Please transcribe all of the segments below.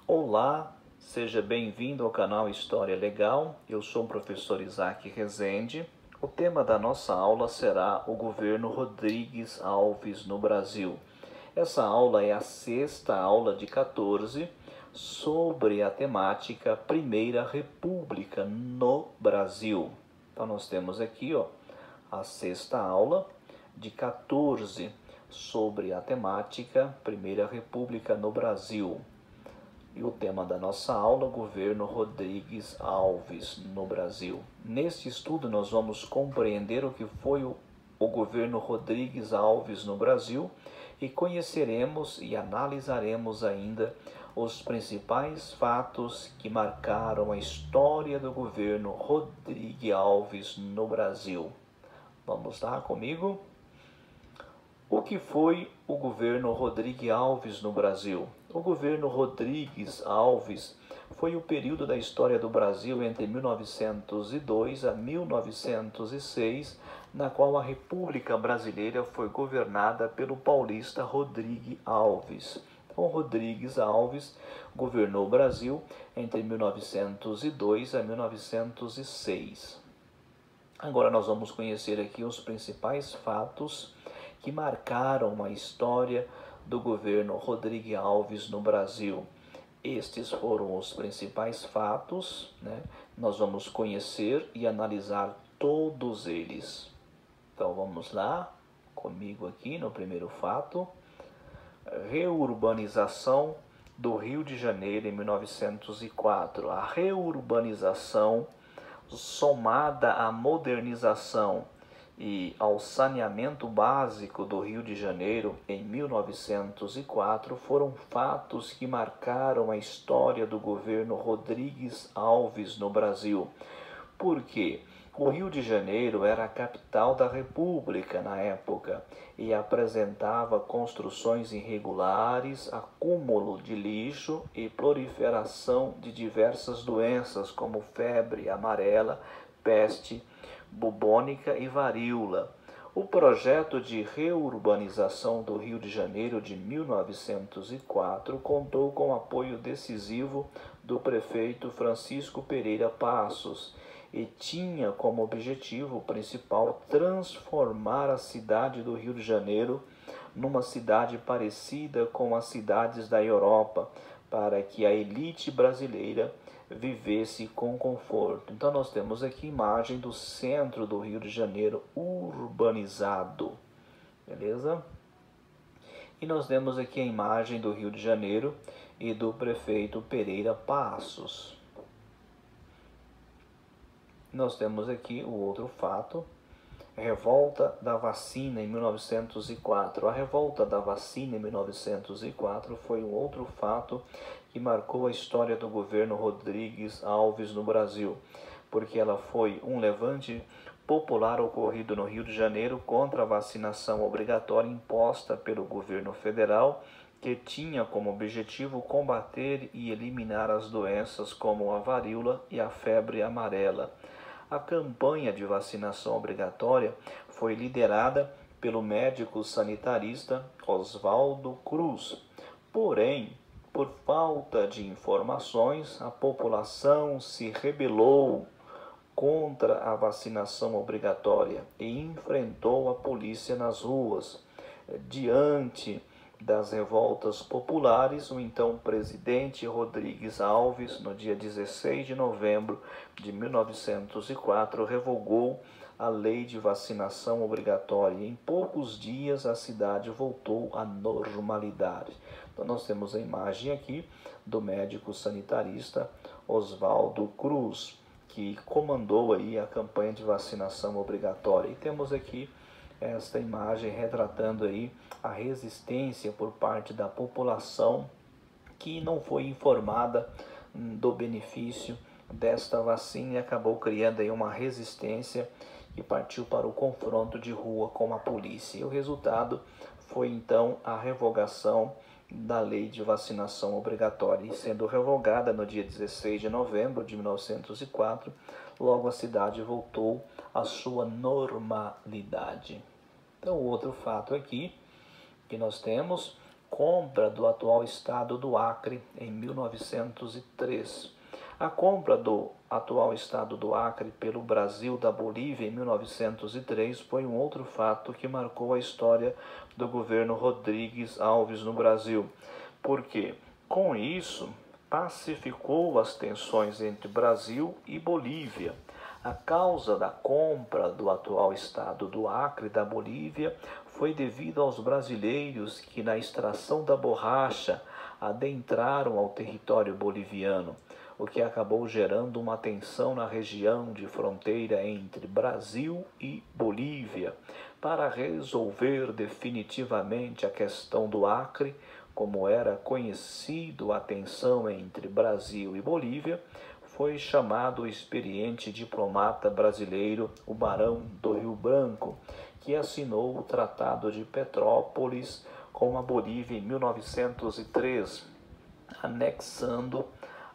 Olá, seja bem-vindo ao canal História Legal. Eu sou o professor Isaac Rezende. O tema da nossa aula será o governo Rodrigues Alves no Brasil. Essa aula é a sexta aula de 14 sobre a temática Primeira República no Brasil. Então nós temos aqui, a sexta aula de 14 sobre a temática Primeira República no Brasil. E o tema da nossa aula, governo Rodrigues Alves no Brasil. Neste estudo nós vamos compreender o que foi o governo Rodrigues Alves no Brasil e conheceremos e analisaremos ainda os principais fatos que marcaram a história do governo Rodrigues Alves no Brasil. Vamos lá comigo? O que foi o governo Rodrigues Alves no Brasil? O governo Rodrigues Alves foi o período da história do Brasil entre 1902 a 1906, na qual a República Brasileira foi governada pelo paulista Rodrigues Alves. Então, Rodrigues Alves governou o Brasil entre 1902 a 1906. Agora nós vamos conhecer aqui os principais fatos que marcaram a história do governo Rodrigues Alves no Brasil. Estes foram os principais fatos, Nós vamos conhecer e analisar todos eles. Então vamos lá, comigo aqui no primeiro fato. Reurbanização do Rio de Janeiro em 1904. A reurbanização, somada à modernização e ao saneamento básico do Rio de Janeiro em 1904, foram fatos que marcaram a história do governo Rodrigues Alves no Brasil. Por quê? O Rio de Janeiro era a capital da República na época e apresentava construções irregulares, acúmulo de lixo e proliferação de diversas doenças como febre amarela, peste bubônica e varíola. O projeto de reurbanização do Rio de Janeiro de 1904 contou com o apoio decisivo do prefeito Francisco Pereira Passos e tinha como objetivo principal transformar a cidade do Rio de Janeiro numa cidade parecida com as cidades da Europa, para que a elite brasileira vivesse com conforto. Então nós temos aqui imagem do centro do Rio de Janeiro urbanizado, beleza? E nós temos aqui a imagem do Rio de Janeiro e do prefeito Pereira Passos. Nós temos aqui o outro fato, revolta da vacina em 1904. A revolta da vacina em 1904 foi um outro fato que marcou a história do governo Rodrigues Alves no Brasil, porque ela foi um levante popular ocorrido no Rio de Janeiro contra a vacinação obrigatória imposta pelo governo federal, que tinha como objetivo combater e eliminar as doenças como a varíola e a febre amarela. A campanha de vacinação obrigatória foi liderada pelo médico sanitarista Oswaldo Cruz. Porém, por falta de informações, a população se rebelou contra a vacinação obrigatória e enfrentou a polícia nas ruas. Diante das revoltas populares, o então presidente Rodrigues Alves, no dia 16 de novembro de 1904, revogou a lei de vacinação obrigatória. Em poucos dias a cidade voltou à normalidade. Então nós temos a imagem aqui do médico sanitarista Oswaldo Cruz, que comandou aí a campanha de vacinação obrigatória. E temos aqui esta imagem retratando aí a resistência por parte da população que não foi informada do benefício desta vacina e acabou criando aí uma resistência que partiu para o confronto de rua com a polícia. E o resultado foi então a revogação da lei de vacinação obrigatória, e sendo revogada no dia 16 de novembro de 1904, logo a cidade voltou à sua normalidade. Então, outro fato aqui que nós temos, compra do atual estado do Acre em 1903. A compra do atual estado do Acre pelo Brasil da Bolívia em 1903 foi um outro fato que marcou a história do governo Rodrigues Alves no Brasil, porque com isso pacificou as tensões entre Brasil e Bolívia. A causa da compra do atual estado do Acre da Bolívia foi devido aos brasileiros que, na extração da borracha, adentraram ao território boliviano, o que acabou gerando uma tensão na região de fronteira entre Brasil e Bolívia. Para resolver definitivamente a questão do Acre, como era conhecido a tensão entre Brasil e Bolívia, foi chamado o experiente diplomata brasileiro, o Barão do Rio Branco, que assinou o Tratado de Petrópolis com a Bolívia em 1903, anexando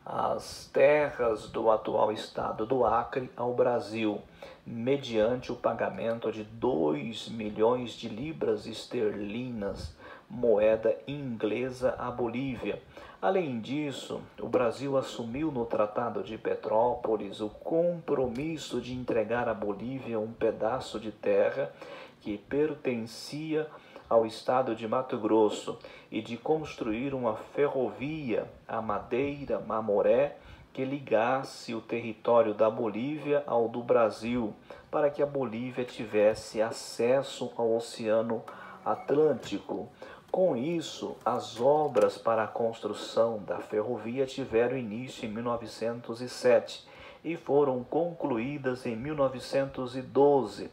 as terras do atual estado do Acre ao Brasil, mediante o pagamento de 2 milhões de libras esterlinas, moeda inglesa, à Bolívia. Além disso, o Brasil assumiu no Tratado de Petrópolis o compromisso de entregar à Bolívia um pedaço de terra que pertencia ao estado de Mato Grosso e de construir uma ferrovia a Madeira Mamoré que ligasse o território da Bolívia ao do Brasil, para que a Bolívia tivesse acesso ao Oceano Atlântico. Com isso, as obras para a construção da ferrovia tiveram início em 1907 e foram concluídas em 1912,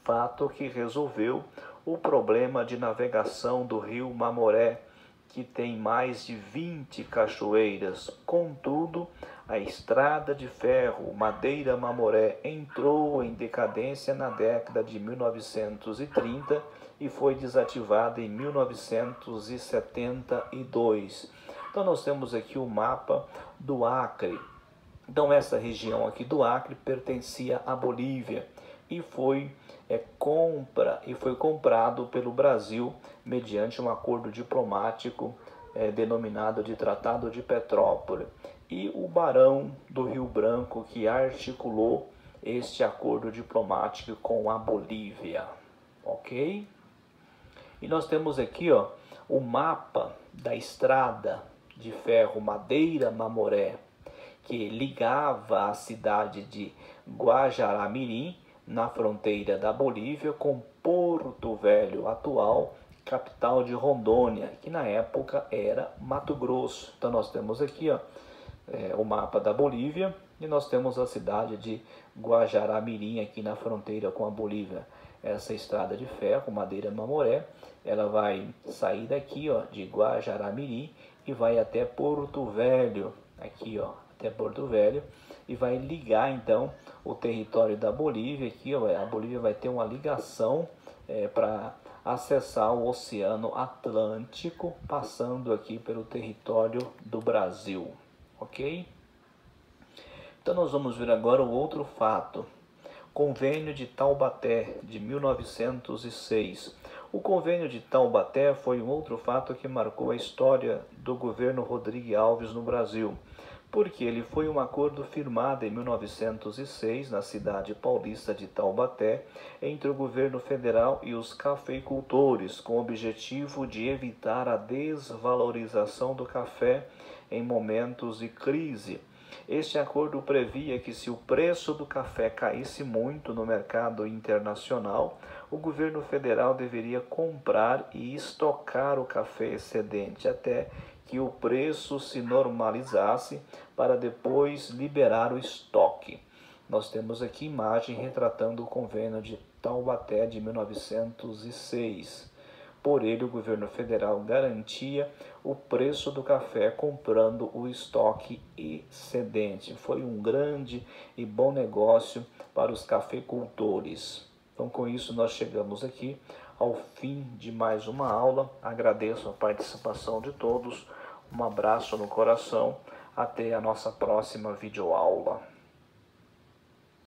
fato que resolveu o problema de navegação do rio Mamoré, que tem mais de 20 cachoeiras. Contudo, a estrada de ferro Madeira-Mamoré entrou em decadência na década de 1930 e foi desativada em 1972. Então nós temos aqui o mapa do Acre. Então essa região aqui do Acre pertencia à Bolívia e foi comprado pelo Brasil mediante um acordo diplomático denominado de Tratado de Petrópolis. E o Barão do Rio Branco que articulou este acordo diplomático com a Bolívia, ok? E nós temos aqui o mapa da estrada de ferro Madeira-Mamoré, que ligava a cidade de Guajará-Mirim, na fronteira da Bolívia, com Porto Velho, atual capital de Rondônia, que na época era Mato Grosso. Então nós temos aqui o mapa da Bolívia e nós temos a cidade de Guajará-Mirim aqui na fronteira com a Bolívia. Essa estrada de ferro, Madeira-Mamoré, ela vai sair daqui de Guajará-Mirim e vai até Porto Velho, aqui até Porto Velho, e vai ligar então o território da Bolívia. Aqui a Bolívia vai ter uma ligação para acessar o Oceano Atlântico, passando aqui pelo território do Brasil, ok? Então nós vamos ver agora o outro fato. Convênio de Taubaté, de 1906. O Convênio de Taubaté foi um outro fato que marcou a história do governo Rodrigues Alves no Brasil, porque ele foi um acordo firmado em 1906 na cidade paulista de Taubaté entre o governo federal e os cafeicultores, com o objetivo de evitar a desvalorização do café em momentos de crise. Este acordo previa que, se o preço do café caísse muito no mercado internacional, o governo federal deveria comprar e estocar o café excedente até que o preço se normalizasse, para depois liberar o estoque. Nós temos aqui imagem retratando o Convênio de Taubaté de 1906. Por ele, o governo federal garantia o preço do café comprando o estoque excedente. Foi um grande e bom negócio para os cafeicultores. Então, com isso, nós chegamos aqui ao fim de mais uma aula. Agradeço a participação de todos. Um abraço no coração. Até a nossa próxima videoaula.